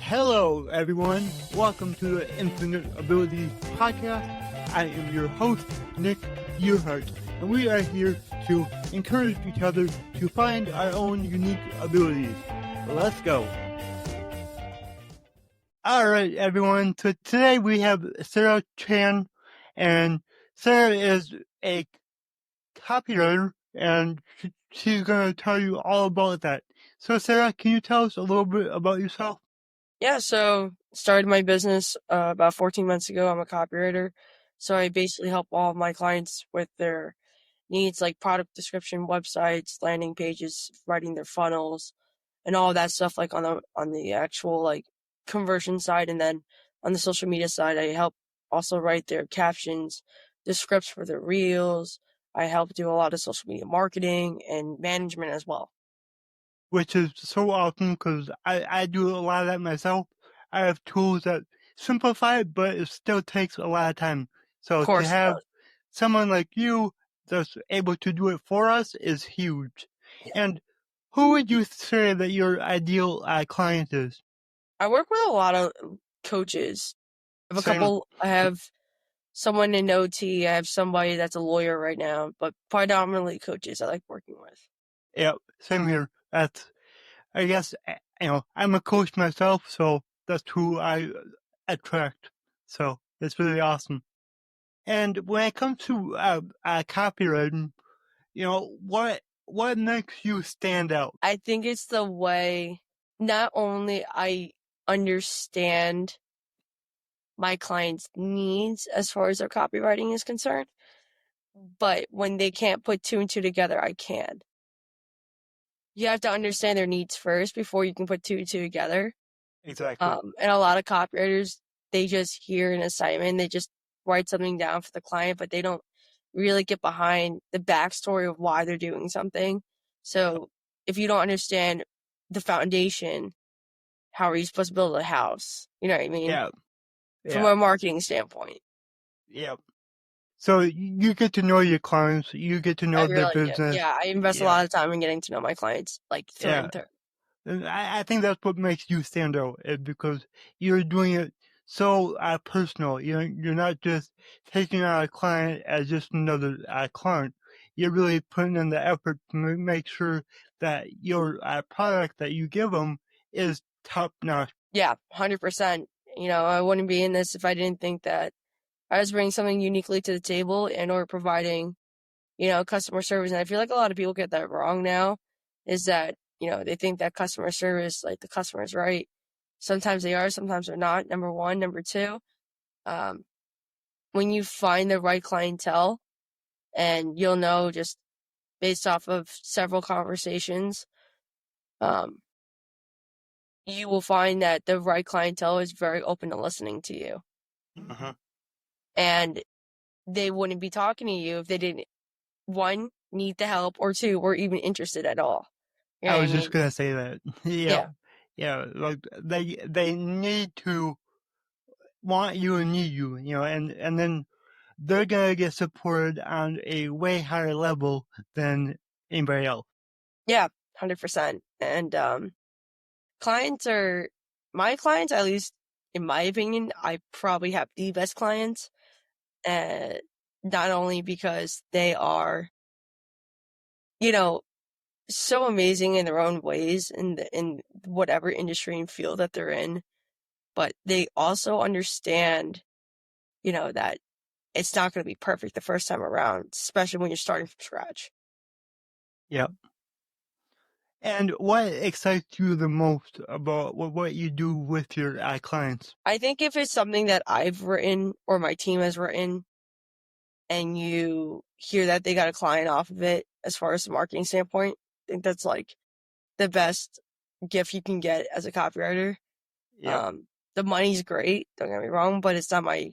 Hello, everyone. Welcome to the Infinite Abilities Podcast. I am your host, Nick Earhart, and we are here to encourage each other to find our own unique abilities. Let's go. All right, everyone. So today we have Sarah Chan, and Sarah is a copywriter, and she's going to tell you all about that. So, Sarah, can you tell us a little bit about yourself? Yeah, so started my business about 14 months ago. I'm a copywriter. So I basically help all of my clients with their needs like product description, websites, landing pages, writing their funnels, and all of that stuff like on the actual like conversion side. And then on the social media side, I help also write their captions, the scripts for their reels. I help do a lot of social media marketing and management as well. Which is so awesome because I do a lot of that myself. I have tools that simplify it, but it still takes a lot of time. So Of to course it have does. someone like you that's able to do it for us is huge. Yeah. And who would you say that your ideal client is? I work with a lot of coaches. Same. I have someone in OT. I have somebody that's a lawyer right now, but predominantly coaches I like working with. Yeah, same here. I guess, I'm a coach myself, so that's who I attract. So it's really awesome. And when it comes to copywriting, what makes you stand out? I think it's the way not only I understand my clients' needs as far as their copywriting is concerned, but when they can't put two and two together, I can. You have to understand their needs first before you can put two and two together. Exactly. And a lot of copywriters, they just hear an assignment, they just write something down for the client, but they don't really get behind the backstory of why they're doing something. So if you don't understand the foundation, how are you supposed to build a house? You know what I mean? Yeah. From a marketing standpoint. Yeah. So you get to know your clients, you get to know their really do. business. Yeah, I invest a lot of time in getting to know my clients, like through and through. And I think that's what makes you stand out, is because you're doing it so personal. You're not just taking on a client as just another client. You're really putting in the effort to make sure that your product that you give them is top notch. Yeah, 100%. I wouldn't be in this if I didn't think that I was bringing something uniquely to the table and or providing, customer service. And I feel like a lot of people get that wrong now, is that, they think that customer service, like the customer is right. Sometimes they are, sometimes they're not. Number one. Number two, when you find the right clientele, and you'll know just based off of several conversations, you will find that the right clientele is very open to listening to you. Uh-huh. And they wouldn't be talking to you if they didn't, one, need the help, or two, were even interested at all. You know I what was just mean? gonna say that. Yeah. Like they need to want you and need you, and then they're gonna get supported on a way higher level than anybody else. Yeah, 100%. And my clients, at least in my opinion, I probably have the best clients. Not only because they are, so amazing in their own ways in whatever industry and field that they're in, but they also understand, that it's not going to be perfect the first time around, especially when you're starting from scratch. Yep. And what excites you the most about what you do with your clients? I think if it's something that I've written or my team has written, and you hear that they got a client off of it, as far as the marketing standpoint, I think that's like the best gift you can get as a copywriter. Yep. The money's great, don't get me wrong, but it's not my,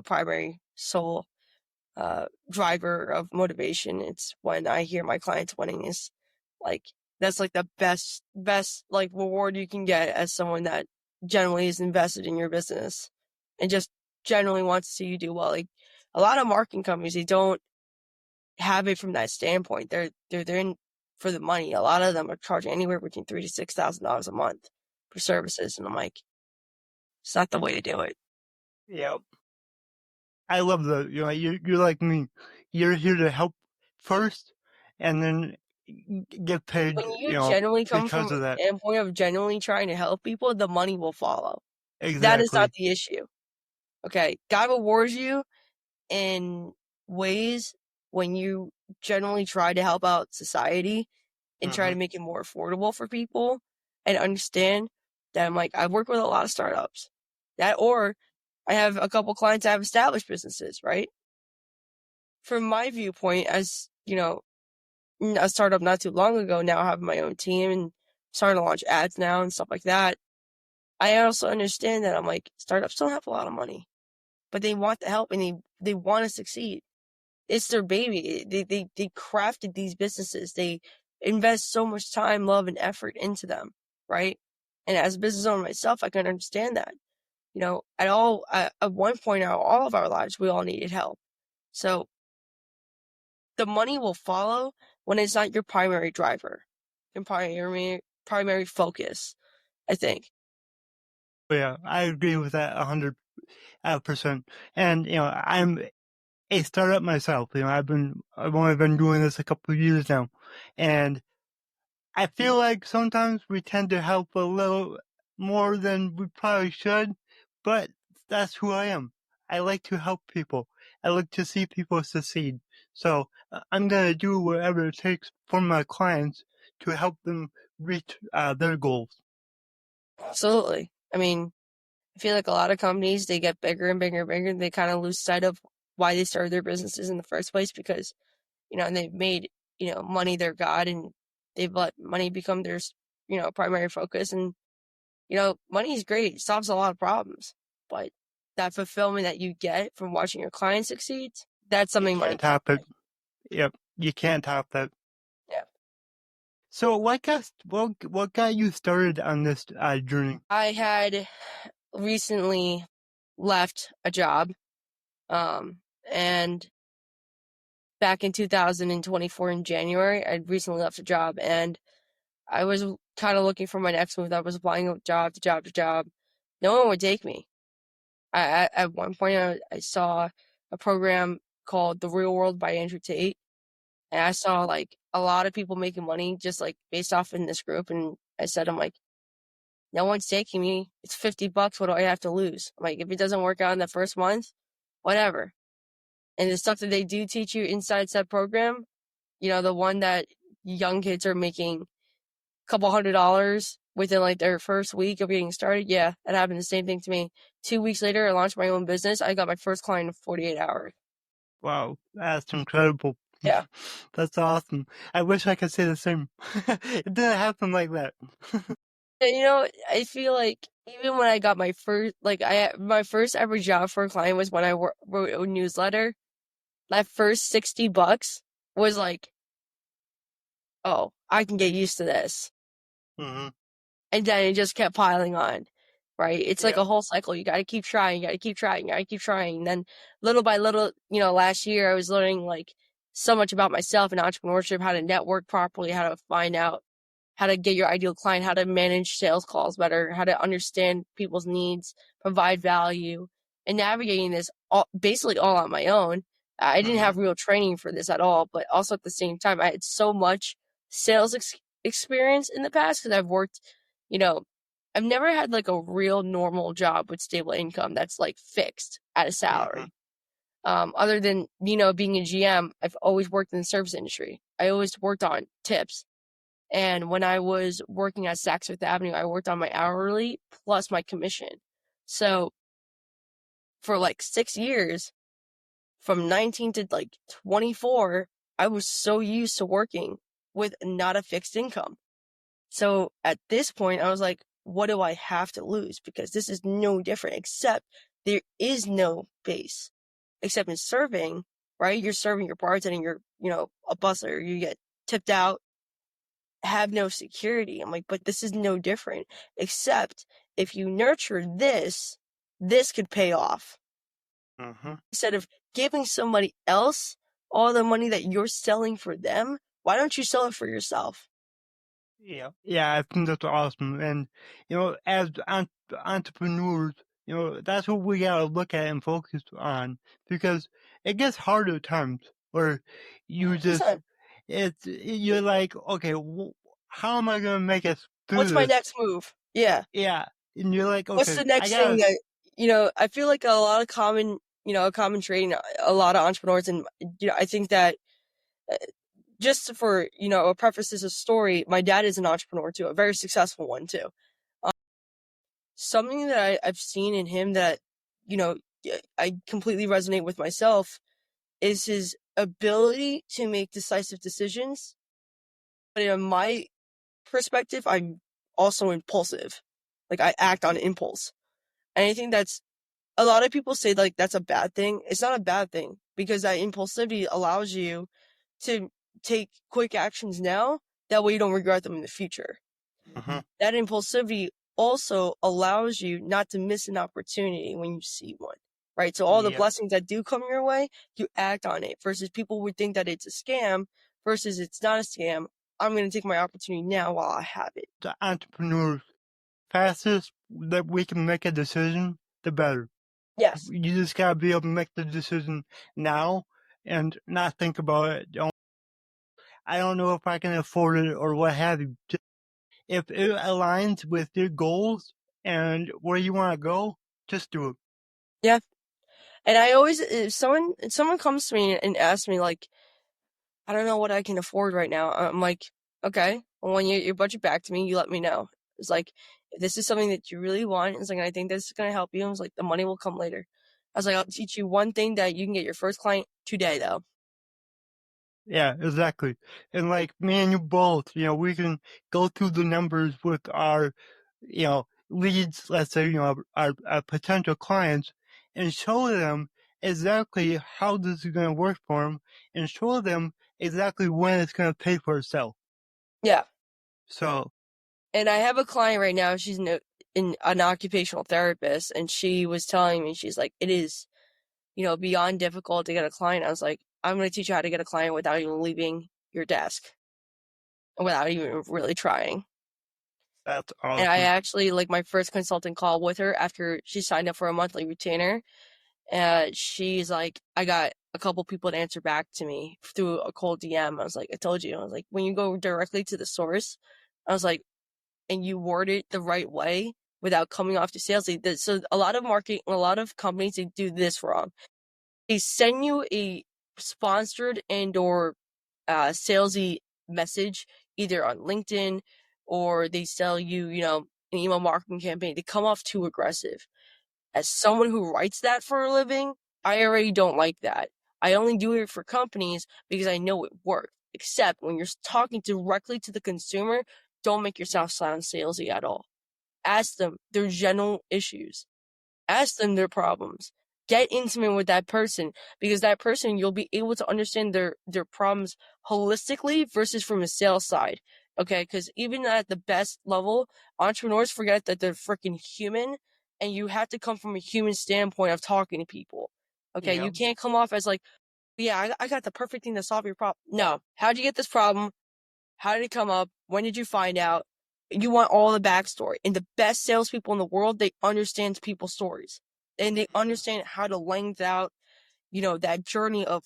primary sole driver of motivation. It's when I hear my clients winning, is like, that's like the best like reward you can get as someone that generally is invested in your business and just generally wants to see you do well. Like a lot of marketing companies, they don't have it from that standpoint. They're in for the money. A lot of them are charging anywhere between $3,000 to $6,000 a month for services, and I'm like, It's not the way to do it. Yeah. I love you're like me. You're here to help first and then get paid, When you genuinely come from because a of that. standpoint of genuinely trying to help people, the money will follow. That is not Exactly. the issue. Okay. God rewards you in ways when you genuinely try to help out society and try Mm-hmm. to make it more affordable for people and understand that I've worked with a lot of startups or I have a couple clients that have established businesses, right? From my viewpoint, as a startup not too long ago, now I have my own team and starting to launch ads now and stuff like that. I also understand that startups don't have a lot of money, but they want the help and they want to succeed. It's their baby. They crafted these businesses. They invest so much time, love, and effort into them, right? And as a business owner myself, I can understand that. At one point in all of our lives, we all needed help. So the money will follow when it's not your primary driver, your primary focus, I think. But yeah, I agree with that 100%. And I'm a startup myself. I've only been doing this a couple of years now, and I feel like sometimes we tend to help a little more than we probably should, but that's who I am. I like to help people. I like to see people succeed. So I'm gonna do whatever it takes for my clients to help them reach their goals. Absolutely. I mean, I feel like a lot of companies, they get bigger and bigger and bigger, and they kind of lose sight of why they started their businesses in the first place because, and they've made, money their god and they've let money become their, primary focus. And, money is great. It solves a lot of problems. But that fulfillment that you get from watching your clients succeed, that's You something money can't can't top it. buy. Yep, you can't top that. Yeah. So what got you started on this journey? I had recently left a job, and back in 2024 in January, I recently left a job and I was kind of looking for my next move. I was applying job to job to job. No one would take me. At one point, I saw a program called The Real World by Andrew Tate, and I saw a lot of people making money just based off in this group. And I said, no one's taking me. It's $50. What do I have to lose? If it doesn't work out in the first month, whatever. And the stuff that they do teach you inside said program, the one that young kids are making a couple $100 within their first week of getting started. Yeah, that happened. The same thing to me. 2 weeks later, I launched my own business. I got my first client in 48 hours. Wow, that's incredible. Yeah. That's awesome. I wish I could say the same. It didn't happen like that. And, I feel like even when I got my first, my first ever job for a client was when I wrote a newsletter. That first $60 was oh, I can get used to this. Mm-hmm. And then it just kept piling on, right? It's like Yeah. a whole cycle. You got to keep trying, you got to keep trying, you got to keep trying. And then little by little, last year I was learning so much about myself and entrepreneurship, how to network properly, how to find out how to get your ideal client, how to manage sales calls better, how to understand people's needs, provide value, and navigating this basically all on my own. I didn't Mm-hmm. have real training for this at all, but also at the same time, I had so much sales experience in the past because I've worked, you know, I've never had a real normal job with stable income that's fixed at a Mm-hmm. salary. Other than, being a GM, I've always worked in the service industry. I always worked on tips. And when I was working at Saks Fifth Avenue, I worked on my hourly plus my commission. So for 6 years, from 19 to 24, I was so used to working with not a fixed income. So at this point, I was like, what do I have to lose? Because this is no different, except there is no base, except in serving, right? You're serving your bartending, you're, a busser, you get tipped out, have no security. I'm like, but this is no different, except if you nurture this could pay off. Mm-hmm. Instead of giving somebody else all the money that you're selling for them, why don't you sell it for yourself? Yeah. Yeah, I think that's awesome. And as entrepreneurs, That's what we gotta look at and focus on, because it gets harder at times where you just, 100%. you're like, okay, how am I gonna make it through What's my this? next move? Yeah. Yeah, and you're like, What's okay, the I next thing gotta, that, I feel like a lot of a common trait in a lot of entrepreneurs, and, I think that uh, just for, a preface is a story, my dad is an entrepreneur too, a very successful one too. Um, Something that I've seen in him that, you know, I completely resonate with myself is his ability to make decisive decisions. But in my perspective, I'm also impulsive. Like I act on impulse. And I think that's a lot of people say like that's a bad thing. It's not a bad thing because that impulsivity allows you to take quick actions now. That way you don't regret them in the future. uh-huh, That impulsivity also allows you not to miss an opportunity when you see one, right? So all the yep. blessings that do come your way, you act on it versus people would think that it's a scam versus it's not a scam. I'm going to take my opportunity now while I have it. The entrepreneurs, fastest that we can make a decision, the better. Yes. You just gotta be able to make the decision now and not think about it. I don't know if I can afford it or what have you. If it aligns with your goals and where you want to go, just do it. Yeah. And I always, if someone comes to me and asks me like, I don't know what I can afford right now. I'm like, okay, well, when you get your budget back to me, you let me know. It's like, if this is something that you really want, it's like, I think this is going to help you. I was like, the money will come later. I was like, I'll teach you one thing that you can get your first client today, though. Yeah, exactly. And like me and you both, we can go through the numbers with our, leads, let's say, our potential clients, and show them exactly how this is going to work for them, and show them exactly when it's going to pay for itself. Yeah. So, And I have a client right now. She's an occupational therapist, and she was telling me, she's like, it is, beyond difficult to get a client. I was like, I'm going to teach you how to get a client without even leaving your desk, without even really trying. that's And I awesome. actually, like, my first consulting call with her after she signed up for a monthly retainer, she's like, I got a couple people to answer back to me through a cold DM. I was like, I told you. I was like, when you go directly to the source, I was like, and you word it the right way without coming off too salesy. So a lot of companies, they do this wrong. They send you a sponsored and or salesy message either on LinkedIn, or they sell you, an email marketing campaign. They come off too aggressive. As someone who writes that for a living, I already don't like that. I only do it for companies because I know it works. Except when you're talking directly to the consumer, don't make yourself sound salesy at all. Ask them their general issues. Ask them their problems. Get intimate with that person, because that person, you'll be able to understand their problems holistically versus from a sales side. Okay, because even at the best level, entrepreneurs forget that they're freaking human, and you have to come from a human standpoint of talking to people. Okay, Yeah, you can't come off as like, yeah, I got the perfect thing to solve your problem. No, how'd you get this problem? How did it come up? When did you find out? You want all the backstory. And the best salespeople in the world, they understand people's stories. And they understand how to length out, that journey of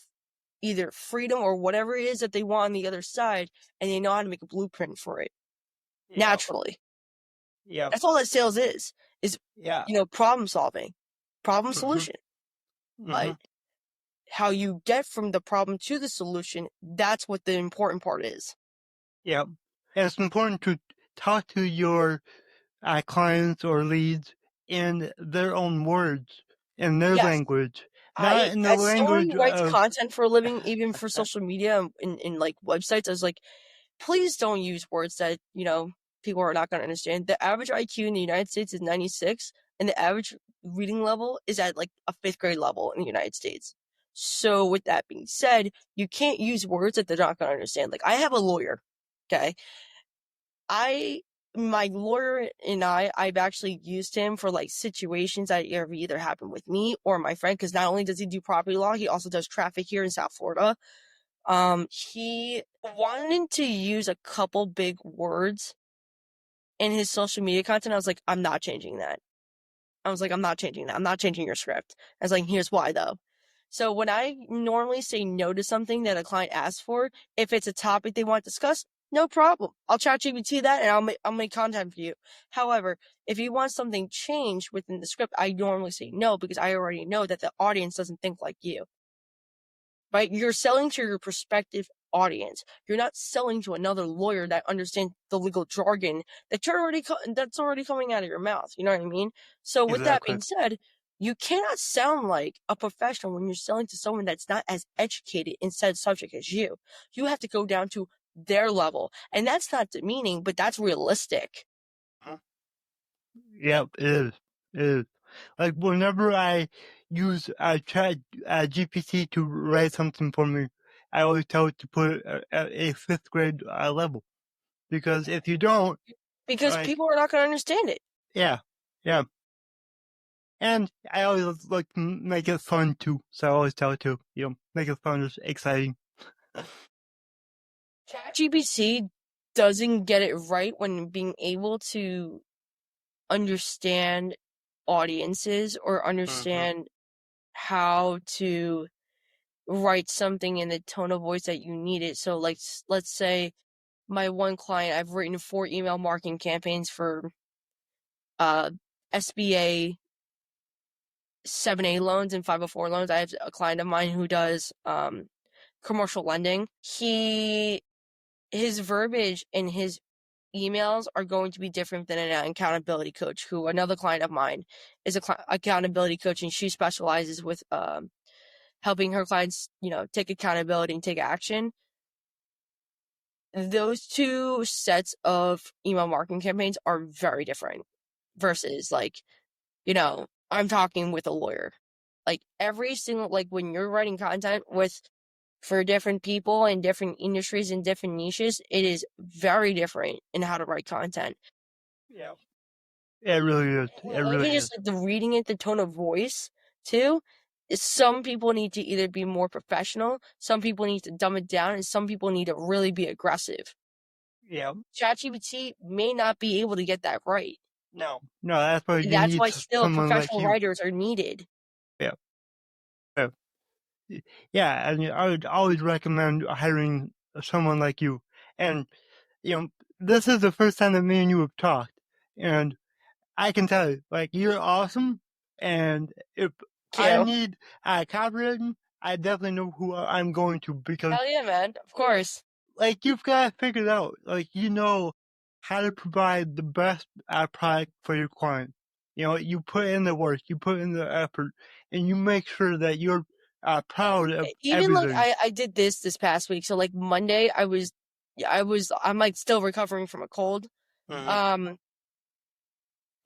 either freedom or whatever it is that they want on the other side. And they know how to make a blueprint for it yeah, naturally. yeah, That's all that sales is, yeah. problem solving, problem Mm-hmm, solution. mm-hmm. But how you get from the problem to the solution, that's what the important part is. Yeah. And it's important to talk to your clients or leads in their own words, in their Yes. language, not in the As someone language who writes of, content for a living, even for social media and in like websites, I was like, please don't use words that, people are not going to understand. The average IQ in the United States is 96, and the average reading level is at like a fifth grade level in the United States. So with that being said, you can't use words that they're not going to understand. Like I have a lawyer, okay? I my lawyer and I've actually used him for like situations that have either happened with me or my friend, because not only does he do property law, he also does traffic here in South Florida. He wanted to use a couple big words in his social media content. I was like, I'm not changing that. I was like, I'm not changing that. I'm not changing your script. I was like, here's why though. So when I normally say no to something that a client asks for, if it's a topic they want to discuss, no problem. I'll chat GPT that and I'll make content for you. However, if you want something changed within the script, I normally say no because I already know that the audience doesn't think like you, right? You're selling to your prospective audience. You're not selling to another lawyer that understands the legal jargon that's already coming out of your mouth. You know what I mean? So with that Exactly. being said, you cannot sound like a professional when you're selling to someone that's not as educated in said subject as you. You have to go down to their level. And that's not demeaning, but that's realistic. Yep, it is. It is. Like whenever I use chat GPT to write something for me, I always tell it to put it at a fifth grade level, because if you don't, Because like, people are not going to understand it. yeah, yeah. And I always like to make it fun too, so I always tell it to, make it fun, exciting. ChatGPT doesn't get it right when being able to understand audiences or understand how to write something in the tone of voice that you need it. So, like, let's say my one client, I've written 4 email marketing campaigns for SBA 7A loans and 504 loans. I have a client of mine who does commercial lending. His verbiage in his emails are going to be different than an accountability coach, who another client of mine is accountability coach, and she specializes with helping her clients, take accountability and take action. Those two sets of email marketing campaigns are very different versus I'm talking with a lawyer. Like every single, like when you're writing content for different people in different industries and different niches, it is very different in how to write content. Yeah. It really is. It Even really is. just like the reading it, the tone of voice too. Some people need to either be more professional, some people need to dumb it down, and some people need to really be aggressive. Yeah. ChatGPT may not be able to get that right. No. No, that's why And you that's need why still someone like professional you. writers are needed. Yeah. Yeah. Yeah, and I would always recommend hiring someone like you. And, this is the first time that me and you have talked. And I can tell you, like, you're awesome. And if Thank I you. need copywriting, I definitely know who I'm going to, because, Hell yeah, man. Of course. like, you've got it figured out. Like, you know how to provide the best product for your client. You put in the work, you put in the effort, and you make sure that you're proud of Even like everything. I did this past week. So like Monday I'm like still recovering from a cold. Mhm. Um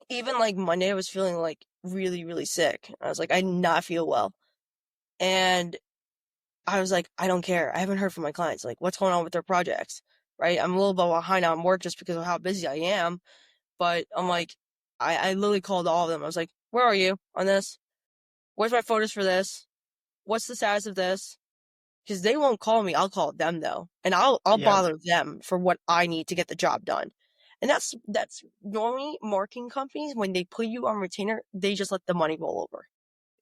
Even like Monday I was feeling like really, really sick. I was like, I did not feel well. And I was like, I don't care. I haven't heard from my clients. Like, what's going on with their projects? Right? I'm a little bit behind on work just because of how busy I am. But I'm like, I literally called all of them. I was like, where are you on this? Where's my photos for this? What's the status of this? Because they won't call me. I'll call them though. And I'll Yeah, bother them for what I need to get the job done. And that's normally marketing companies, when they put you on retainer, they just let the money roll over.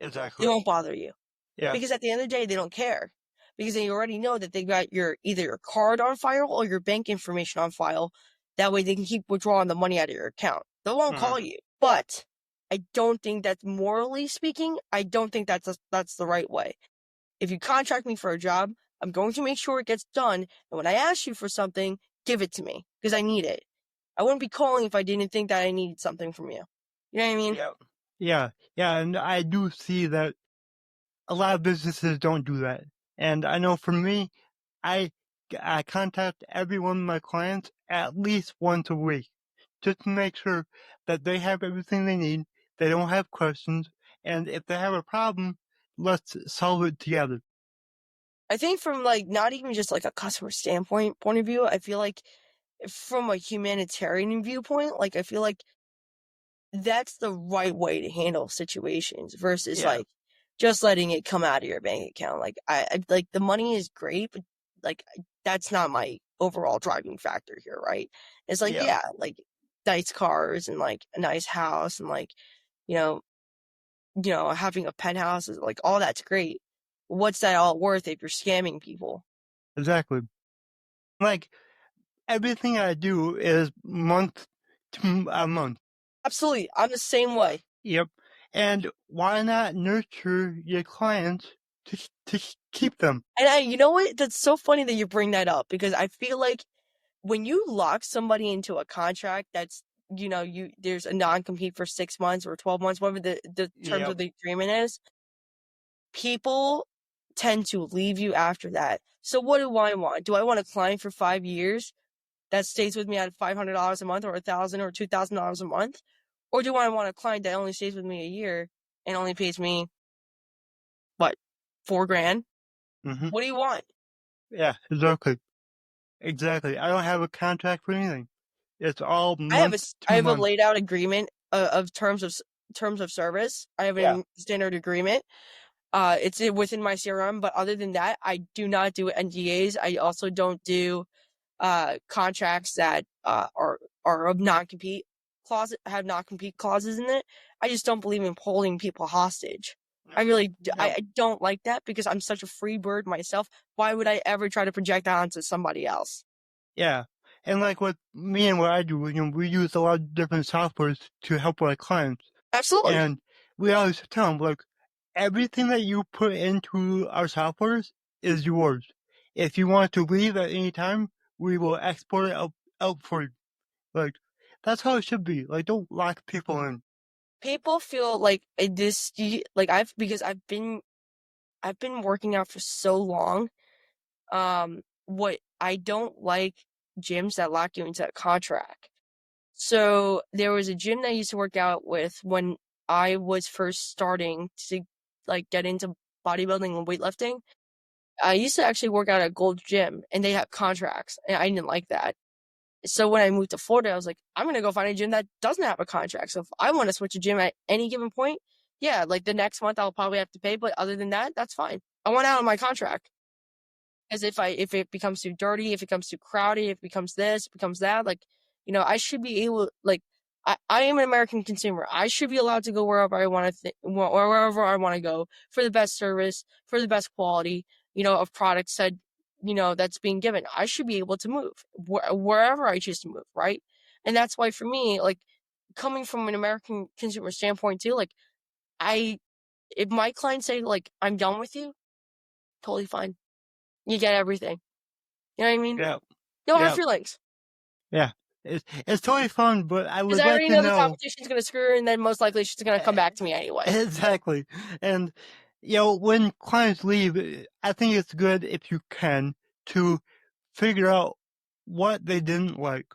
They exactly. won't bother you. Yeah. Because at the end of the day, they don't care. Because they already know that they got either your card on file or your bank information on file. That way they can keep withdrawing the money out of your account. They won't Mhm. call you. But I don't think that's, morally speaking, I don't think that's the right way. If you contract me for a job, I'm going to make sure it gets done. And when I ask you for something, give it to me because I need it. I wouldn't be calling if I didn't think that I needed something from you. You know what I mean? Yeah. Yeah. Yeah. And I do see that a lot of businesses don't do that. And I know for me, I, I contact every one of my clients at least once a week, just to make sure that they have everything they need, they don't have questions, and if they have a problem, let's solve it together. I think from like not even just like a customer standpoint point of view, I feel like from a humanitarian viewpoint, like I feel like that's the right way to handle situations versus Yeah. like just letting it come out of your bank account. Like I like the money is great, but like that's not my overall driving factor here, right? It's like, Yeah. yeah, like nice cars and like a nice house and like, having a penthouse, like all that's great. What's that all worth if you're scamming people? Exactly. Like everything I do is month to a month. Absolutely. I'm the same way. Yep. And why not nurture your clients to keep them? And you know what? That's so funny that you bring that up, because I feel like when you lock somebody into a contract that's, there's a non-compete for 6 months or 12 months, whatever the terms Yep. of the agreement is, people tend to leave you after that. So what do I want? Do I want a client for 5 years that stays with me at $500 a month or $1,000 or $2,000 a month? Or do I want a client that only stays with me a year and only pays me, what, $4,000? Mm-hmm. What do you want? Yeah, exactly. Exactly. I don't have a contract for anything. It's all I have month I to have a month. laid out agreement of terms of service. I have Yeah. a standard agreement. It's within my CRM, but other than that, I do not do NDAs. I also don't do contracts that are of non-compete have non-compete clauses in it. I just don't believe in holding people hostage. I really Yep. I don't like that, because I'm such a free bird myself. Why would I ever try to project that onto somebody else? Yeah. And like with me and what I do, we use a lot of different softwares to help our clients. Absolutely. And we always tell them, like, everything that you put into our softwares is yours. If you want to leave at any time, we will export it out for you. Like, that's how it should be. Like, don't lock people in. People feel like this, like because I've been working out for so long. What I don't like gyms that lock you into a contract. So there was a gym that I used to work out with when I was first starting to like get into bodybuilding and weightlifting. I used to actually work out at Gold Gym, and they have contracts, and I didn't like that. So when I moved to Florida, I was like, I'm gonna go find a gym that doesn't have a contract. So if I want to switch a gym at any given point, yeah, like the next month I'll probably have to pay, but other than that, that's fine. I want out of my contract. As if it becomes too dirty, if it becomes too crowded, if it becomes this, it becomes that, like, I should be able, like, I am an American consumer. I should be allowed to go wherever I want to wherever I want to go for the best service, for the best quality, of products that, that's being given. I should be able to move wherever I choose to move, right? And that's why for me, like, coming from an American consumer standpoint too, like, I if my clients say like I'm done with you, totally fine. You get everything. You know what I mean? Yeah. No hard Yeah. feelings. Yeah. It's totally fun, but I Because would I like already to know the know. competition's going to screw her, and then most likely she's going to come back to me anyway. Exactly. And, when clients leave, I think it's good if you can to figure out what they didn't like,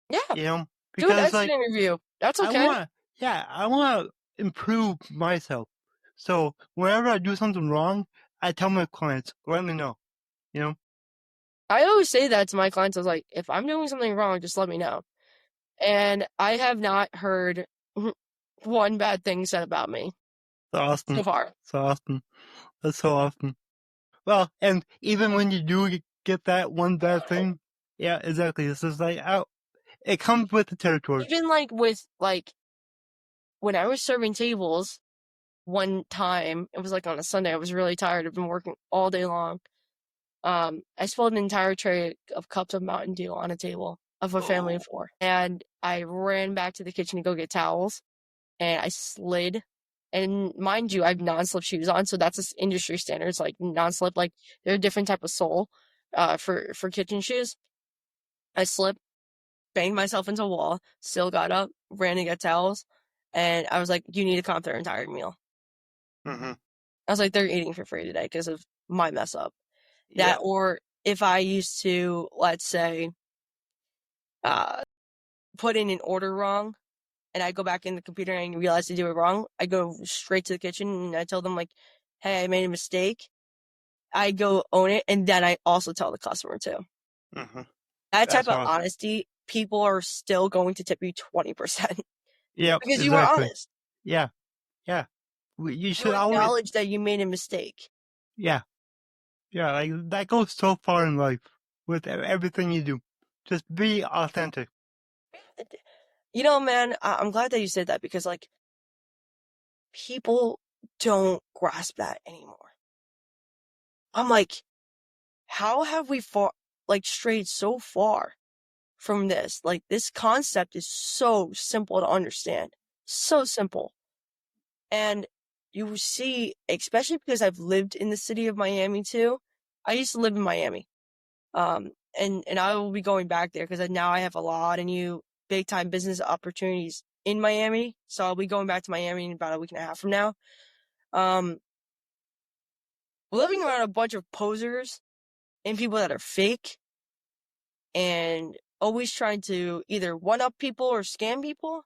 Yeah. Do an because exit like interview. That's I okay. want, yeah, I want to improve myself. So whenever I do something wrong, I tell my clients, let me know, you know? I always say that to my clients. I was like, if I'm doing something wrong, just let me know. And I have not heard one bad thing said about me So so awesome. far. So awesome. That's so awesome. Well, and even when you do get that one bad thing, yeah, exactly. It's just like, oh, it comes with the territory. Even like with like when I was serving tables one time, it was like on a Sunday. I was really tired. I've been working all day long. I spilled an entire tray of cups of Mountain Dew on a table of a family of Oh. four. And I ran back to the kitchen to go get towels, and I slid. And mind you, I have non-slip shoes on, so that's this industry standards, like non-slip, like they're a different type of sole, for kitchen shoes. I slipped, banged myself into a wall, still got up, ran to get towels, and I was like, "You need to comp their entire meal." Mm-hmm. I was like, "They're eating for free today because of my mess up." That, Yeah. or if I used to, let's say, uh, put in an order wrong, and I go back in the computer and I realize I do it wrong, I go straight to the kitchen and I tell them like, "Hey, I made a mistake." I go own it, and then I also tell the customer too. Mm-hmm. That type That's of awesome. honesty, people are still going to tip you 20% Yep, because you were exactly. honest. Yeah, yeah. You You should always, acknowledge that you made a mistake. yeah, yeah. Like that goes so far in life with everything you do. Just be authentic. Man, I'm glad that you said that, because like people don't grasp that anymore. I'm like, how have we strayed so far from this? Like, this concept is so simple to understand. So simple. And you see, especially because I've lived in the city of Miami too. I used to live in Miami. And I will be going back there because now I have a lot of new big time business opportunities in Miami. So I'll be going back to Miami in about a week and a half from now. Living around a bunch of posers and people that are fake and always trying to either one up people or scam people,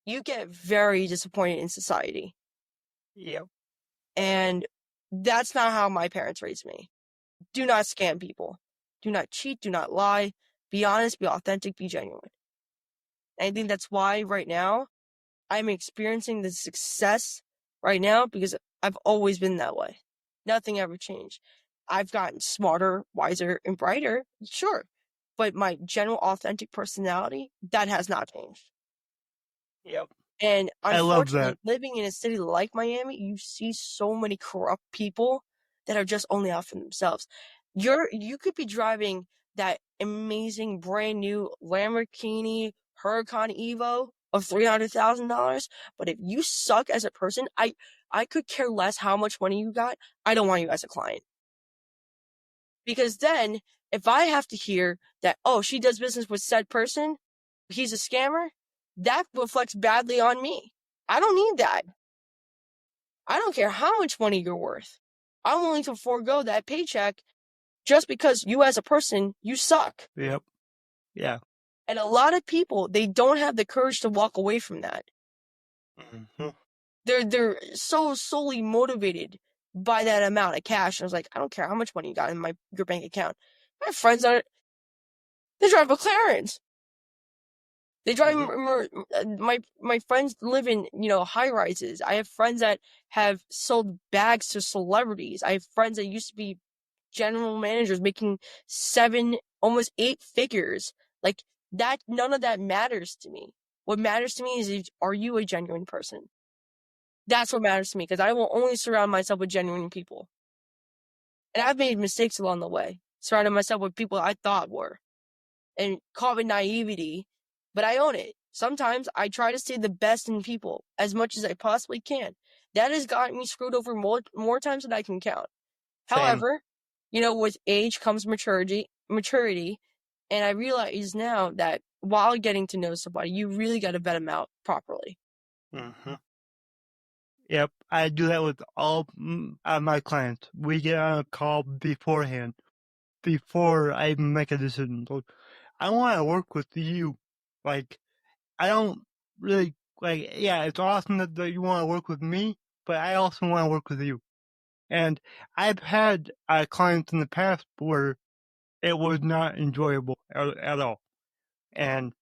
you get very disappointed in society. Yep. And that's not how my parents raised me. Do not scam people. Do not cheat. Do not lie. Be honest, be authentic, be genuine. And I think that's why right now I'm experiencing the success right now because I've always been that way. Nothing ever changed. I've gotten smarter, wiser, and brighter, sure. But my general authentic personality, that has not changed. Yep. And I love unfortunately, that. living in a city like Miami, you see so many corrupt people that are just only out for themselves. You could be driving that amazing brand new Lamborghini Huracan Evo of $300,000, but if you suck as a person, I could care less how much money you got. I don't want you as a client. Because then if I have to hear that, oh, she does business with said person, he's a scammer, that reflects badly on me. I don't need that. I don't care how much money you're worth. I'm willing to forego that paycheck just because you as a person, you suck. Yep. Yeah. And a lot of people, they don't have the courage to walk away from that. Mm-hmm. They're so solely motivated by that amount of cash. And I was like, I don't care how much money you got in your bank account. I have friends that they drive McLarens. They drive my friends live in, high rises. I have friends that have sold bags to celebrities. I have friends that used to be general managers making 7, almost 8 figures. Like that, none of that matters to me. What matters to me is, are you a genuine person? That's what matters to me because I will only surround myself with genuine people. And I've made mistakes along the way, surrounding myself with people I thought were and caught with naivety, but I own it. Sometimes I try to see the best in people as much as I possibly can. That has gotten me screwed over more times than I can count. Same. However, with age comes maturity, and I realize now that while getting to know somebody, you really got to vet them out properly. Mm-hmm. Yep, I do that with all my clients. We get on a call beforehand, before I even make a decision. So I want to work with you. Like, I don't really, yeah, it's awesome that you want to work with me, but I also want to work with you. And I've had clients in the past where it was not enjoyable at all. And,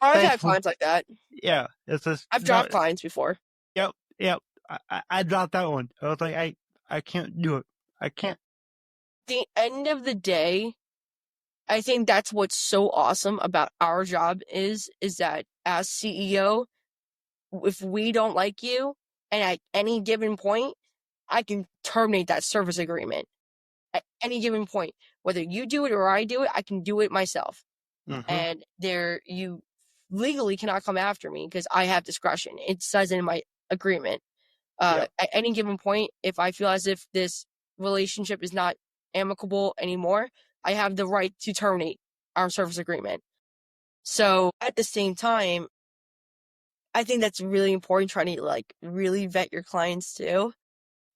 I've had clients like that. Yeah, it's just... I've dropped clients before. Yep. I dropped that one. I was like, I can't do it. I can't. The end of the day, I think that's what's so awesome about our job is that as CEO, if we don't like you, and at any given point, I can terminate that service agreement. At any given point, whether you do it or I do it, I can do it myself. Mm-hmm. And you legally cannot come after me because I have discretion. It says in my agreement. At any given point, if I feel as if this relationship is not amicable anymore, I have the right to terminate our service agreement. So at the same time, I think that's really important, trying to really vet your clients too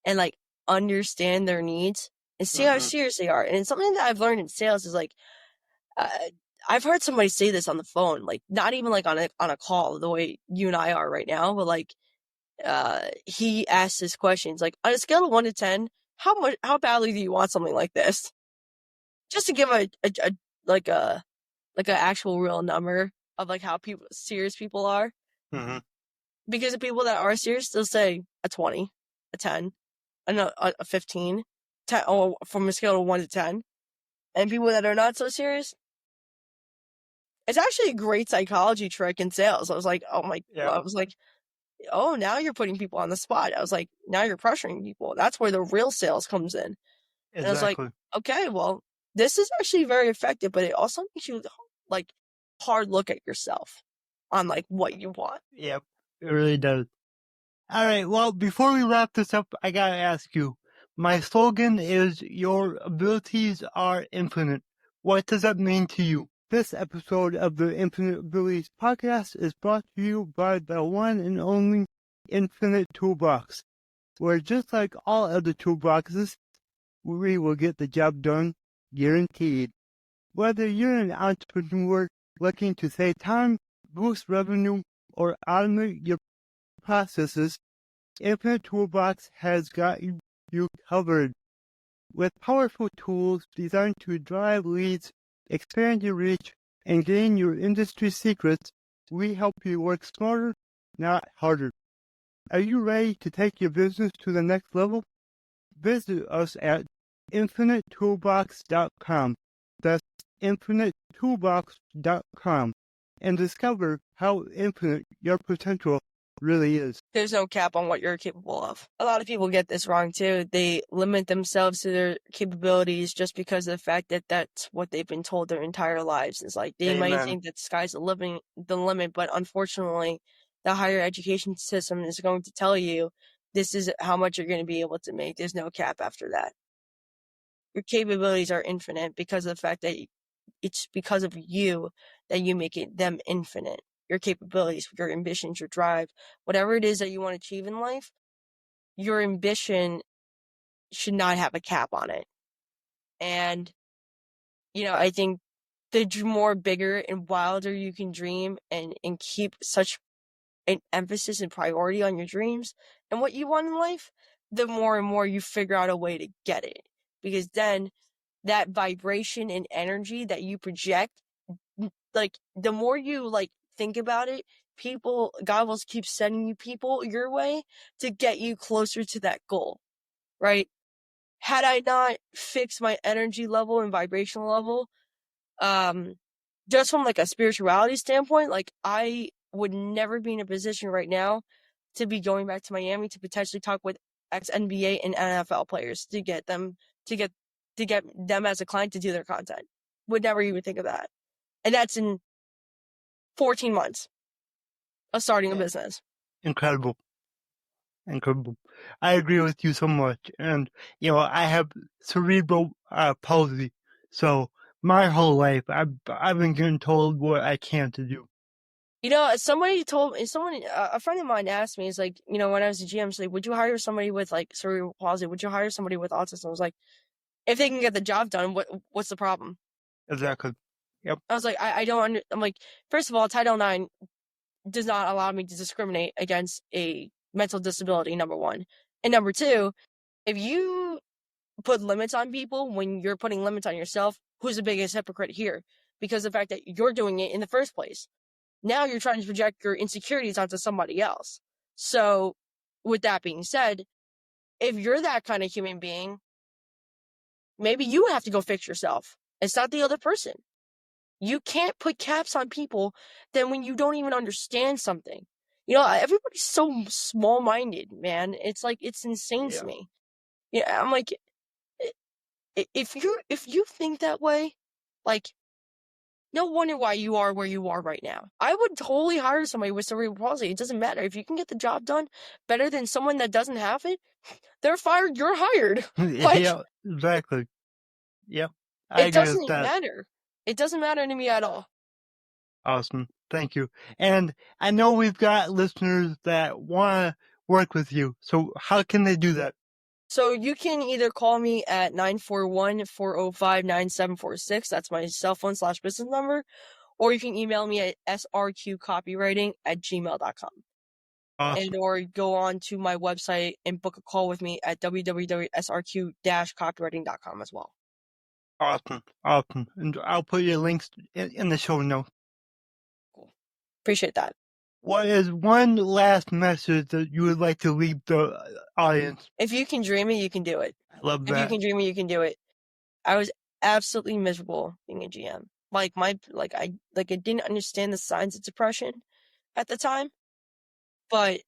and understand their needs and see how serious they are. And it's something that I've learned in sales is I've heard somebody say this on the phone, not even on a call the way you and I are right now, but he asked his questions on a scale of 1 to 10, how badly do you want something like this? Just to give a actual real number of how serious people are. Mm-hmm. Because the people that are serious, they'll say a 20, a 10, a 15, 10, from a scale of 1 to 10. And people that are not so serious, it's actually a great psychology trick in sales. I was like, oh my, I was like, oh, now you're putting people on the spot. I was like, now you're pressuring people. That's where the real sales comes in. And I was like, Exactly. okay, well, this is actually very effective, but it also makes you like hard look at yourself on like what you want. Yep, it really does. All right, well, before we wrap this up, I gotta ask you. My slogan is your abilities are infinite. What does that mean to you? This episode of the Infinite Abilities podcast is brought to you by the one and only Infinite Toolbox, where just like all other toolboxes, we will get the job done, guaranteed. Whether you're an entrepreneur looking to save time, boost revenue, or automate your processes, Infinite Toolbox has got you covered. With powerful tools designed to drive leads, expand your reach, and gain your industry secrets, we help you work smarter, not harder. Are you ready to take your business to the next level? Visit us at infinitetoolbox.com. That's infinitetoolbox.com, and discover how infinite your potential really is. There's no cap on what you're capable of. A lot of people get this wrong too. They limit themselves to their capabilities just because of the fact that that's what they've been told their entire lives. It's like they might think that the sky's the limit, but unfortunately, the higher education system is going to tell you this is how much you're going to be able to make. There's no cap after that. Your capabilities are infinite because of the fact that it's because of you that you make them infinite. Your capabilities, your ambitions, your drive, whatever it is that you want to achieve in life, your ambition should not have a cap on it. And, I think the more bigger and wilder you can dream and keep such an emphasis and priority on your dreams and what you want in life, the more and more you figure out a way to get it. Because then that vibration and energy that you project, like the more you like think about it, God will keep sending you people your way to get you closer to that goal, right? Had I not fixed my energy level and vibrational level, just from like a spirituality standpoint, like I would never be in a position right now to be going back to Miami to potentially talk with ex-NBA and NFL players to get them as a client to do their content. Would never even think of that. And that's in 14 months of starting a business. Incredible. I agree with you so much. And, I have cerebral palsy. So my whole life, I've been getting told what I can't do. A friend of mine asked me, it's like, when I was a GM, it's like, would you hire somebody with like cerebral palsy? Would you hire somebody with autism? I was like, if they can get the job done, what's the problem? Exactly. Yep. I was like, I'm like, first of all, Title IX does not allow me to discriminate against a mental disability, number one. And number two, if you put limits on people when you're putting limits on yourself, who's the biggest hypocrite here? Because the fact that you're doing it in the first place. Now you're trying to project your insecurities onto somebody else. So, with that being said, if you're that kind of human being, maybe you have to go fix yourself. It's not the other person. You can't put caps on people then when you don't even understand something. Everybody's so small-minded, man. It's like, it's insane to me. Yeah, I'm like, if you think that way, like, no wonder why you are where you are right now. I would totally hire somebody with cerebral palsy. It doesn't matter. If you can get the job done better than someone that doesn't have it, they're fired, you're hired. Yeah, exactly. Yep. I It agree with doesn't that. matter. It doesn't matter to me at all. Awesome. Thank you. And I know we've got listeners that want to work with you. So how can they do that? So you can either call me at 941-405-9746. That's my cell phone / business number. Or you can email me at srqcopywriting@gmail.com. Awesome. Or go on to my website and book a call with me at www.srq-copywriting.com as well. Awesome. And I'll put your links in the show notes. Cool. Appreciate that. What is one last message that you would like to leave the audience? If you can dream it, you can do it. I love that. If you can dream it, you can do it. I was absolutely miserable being a GM. I didn't understand the signs of depression at the time, but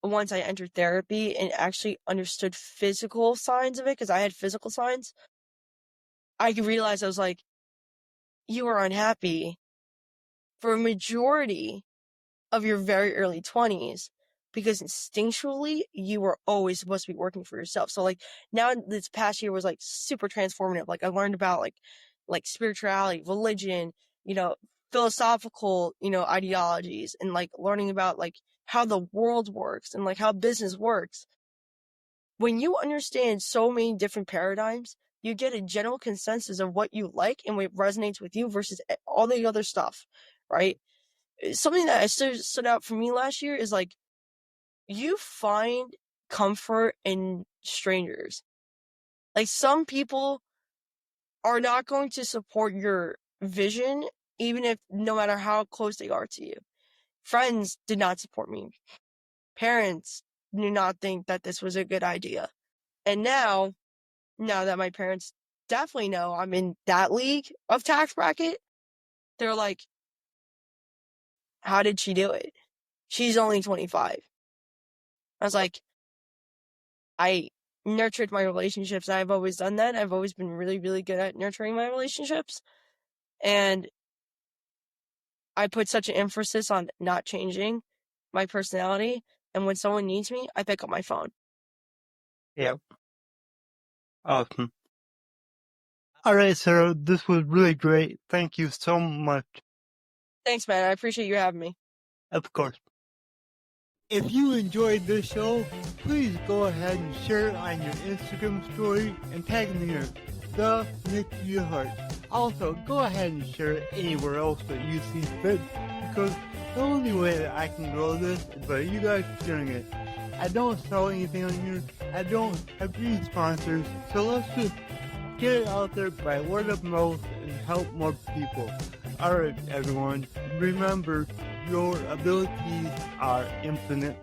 once I entered therapy and actually understood physical signs of it, because I had physical signs, I realized I was like, you are unhappy for a majority of your very early 20s because instinctually you were always supposed to be working for yourself. So like now this past year was like super transformative. Like I learned about like spirituality, religion, philosophical, ideologies, and like learning about like how the world works and like how business works. When you understand so many different paradigms, you get a general consensus of what you like and what resonates with you versus all the other stuff, right? Something that stood out for me last year is like, you find comfort in strangers. Like some people are not going to support your vision, even if no matter how close they are to you. Friends did not support me. Parents did not think that this was a good idea. And now that my parents definitely know I'm in that league of tax bracket, they're like, how did she do it? She's only 25. I was like, I nurtured my relationships. I've always done that. I've always been really, really good at nurturing my relationships. And I put such an emphasis on not changing my personality. And when someone needs me, I pick up my phone. Yeah. Awesome. All right, Sarah, this was really great. Thank you so much. Thanks, man. I appreciate you having me. Of course. If you enjoyed this show, please go ahead and share it on your Instagram story and tag me in the Nick to Your Heart. Also, go ahead and share it anywhere else that you see fit, because the only way that I can grow this is by you guys sharing it. I don't sell anything on here. I don't have any sponsors, so let's just get it out there by word of mouth and help more people. Alright, everyone, remember, your abilities are infinite.